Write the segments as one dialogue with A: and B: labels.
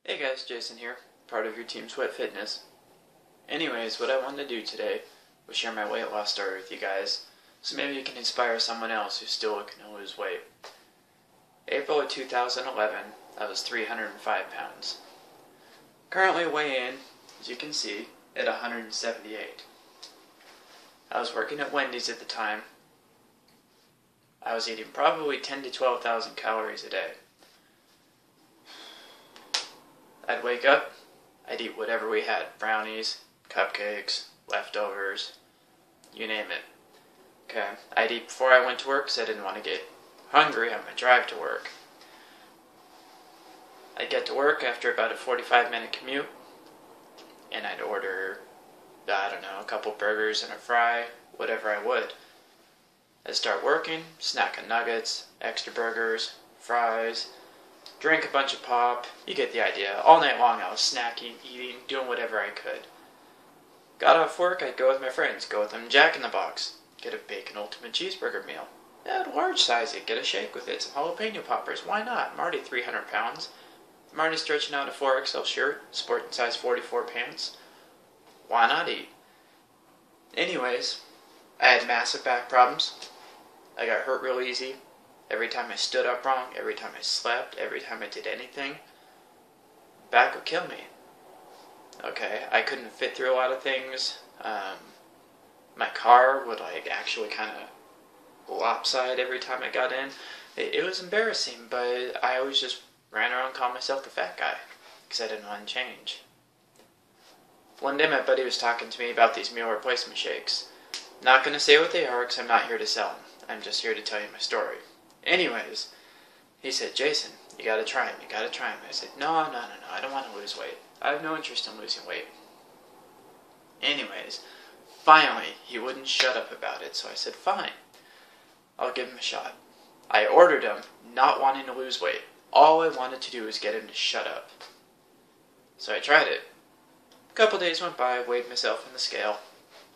A: Hey guys, Jason here, part of your Team Sweat Fitness. Anyways, what I wanted to do today was share my weight loss story with you guys, so maybe you can inspire someone else who's still looking to lose weight. April of 2011, I was 305 pounds. Currently weigh in, as you can see, at 178. I was working at Wendy's at the time. I was eating probably 10 to 12,000 calories a day. I'd wake up, I'd eat whatever we had, brownies, cupcakes, leftovers, you name it. Okay, I'd eat before I went to work because I didn't want to get hungry on my drive to work. I'd get to work after about a 45-minute commute, and I'd order, a couple burgers and a fry, whatever I would. I'd start working, snack on nuggets, extra burgers, fries, drink a bunch of pop, you get the idea. All night long I was snacking, eating, doing whatever I could. Got off work, I'd go with my friends, go with them Jack in the Box, get a bacon ultimate cheeseburger meal. I'd large size it, get a shake with it, some jalapeno poppers, why not? I'm already 300 pounds. I'm already stretching out a 4XL shirt, sporting size 44 pants. Why not eat? Anyways, I had massive back problems. I got hurt real easy. Every time I stood up wrong, every time I slept, every time I did anything, back would kill me. Okay, I couldn't fit through a lot of things. My car would actually kind of lopside every time I got in. It was embarrassing, but I always just ran around calling myself the fat guy because I didn't want to change. One day my buddy was talking to me about these meal replacement shakes. Not going to say what they are because I'm not here to sell them. I'm just here to tell you my story. Anyways, he said, Jason, you gotta try him, I said, no, I don't want to lose weight. I have no interest in losing weight. Anyways, finally, he wouldn't shut up about it, so I said, fine, I'll give him a shot. I ordered him, not wanting to lose weight. All I wanted to do was get him to shut up. So I tried it. A couple days went by, weighed myself on the scale.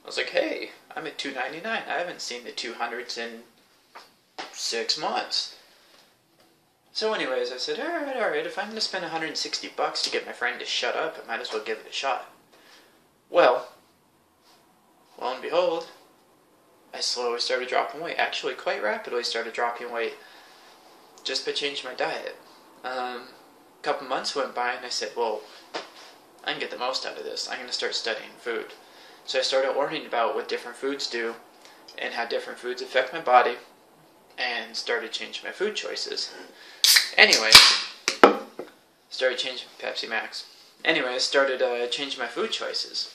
A: I was like, hey, I'm at 299. I haven't seen the 200s in 6 months. So anyways, I said, alright, if I'm going to spend $160 to get my friend to shut up, I might as well give it a shot. Well and behold, I slowly started dropping weight. Actually, quite rapidly started dropping weight just by changing my diet. A couple months went by and I said, well, I can get the most out of this. I'm going to start studying food. So I started learning about what different foods do and how different foods affect my body, and started changing my food choices. Anyway, started changing Pepsi Max. Anyway, I started changing my food choices.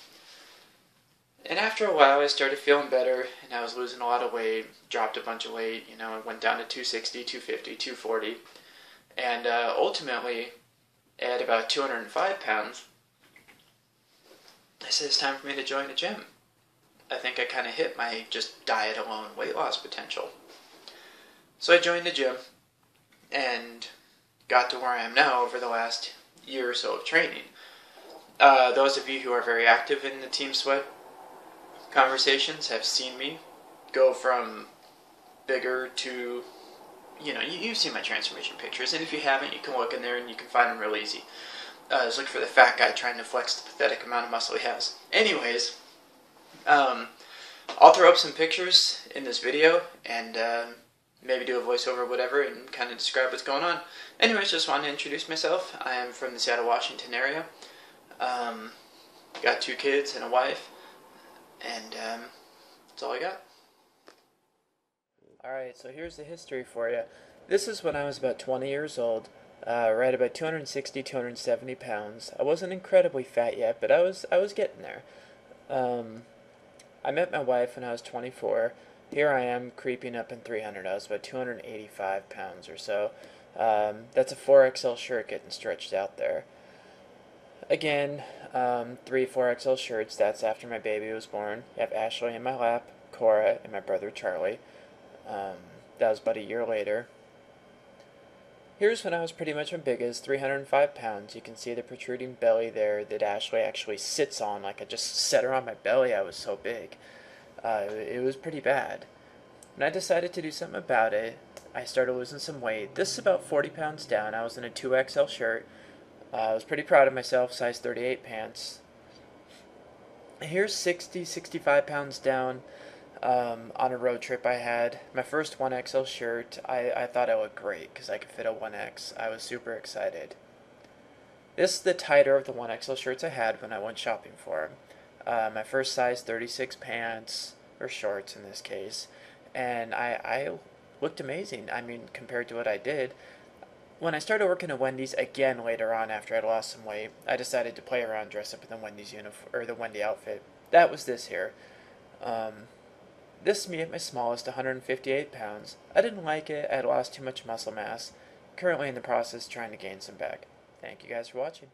A: And after a while, I started feeling better, and I was losing a lot of weight, dropped a bunch of weight, I went down to 260, 250, 240, and ultimately, at about 205 pounds, I said it's time for me to join a gym. I think I kind of hit my just diet alone weight loss potential. So I joined the gym and got to where I am now over the last year or so of training. Those of you who are very active in the Team Sweat conversations have seen me go from bigger to, you've seen my transformation pictures, and if you haven't, you can look in there and you can find them real easy. Just look for the fat guy trying to flex the pathetic amount of muscle he has. Anyways, I'll throw up some pictures in this video and maybe do a voiceover or whatever and kind of describe what's going on. Anyways, just wanted to introduce myself. I am from the Seattle, Washington area. Got 2 kids and a wife, and that's all I got. Alright, so here's the history for you. This is when I was about 20 years old, right about 260, 270 pounds. I wasn't incredibly fat yet, but I was getting there. I met my wife when I was 24. Here I am creeping up in 300. I was about 285 pounds or so. That's a 4XL shirt getting stretched out there. Again, 3 4XL shirts. That's after my baby was born. I have Ashley in my lap, Cora, and my brother Charlie. That was about a year later. Here's when I was pretty much my biggest, 305 pounds. You can see the protruding belly there that Ashley actually sits on. Like I just set her on my belly. I was so big. It was pretty bad. When I decided to do something about it, I started losing some weight. This is about 40 pounds down. I was in a 2XL shirt. I was pretty proud of myself, size 38 pants. Here's 60, 65 pounds down on a road trip I had. My first 1XL shirt, I thought I looked great because I could fit a 1X. I was super excited. This is the tighter of the 1XL shirts I had when I went shopping for them. My first size 36 pants, or shorts in this case, and I looked amazing. I mean, compared to what I did. When I started working at Wendy's again later on after I'd lost some weight, I decided to play around, dress up in the Wendy's uniform or the Wendy outfit. That was this here. This is me at my smallest, 158 pounds. I didn't like it. I had lost too much muscle mass. Currently in the process trying to gain some back. Thank you guys for watching.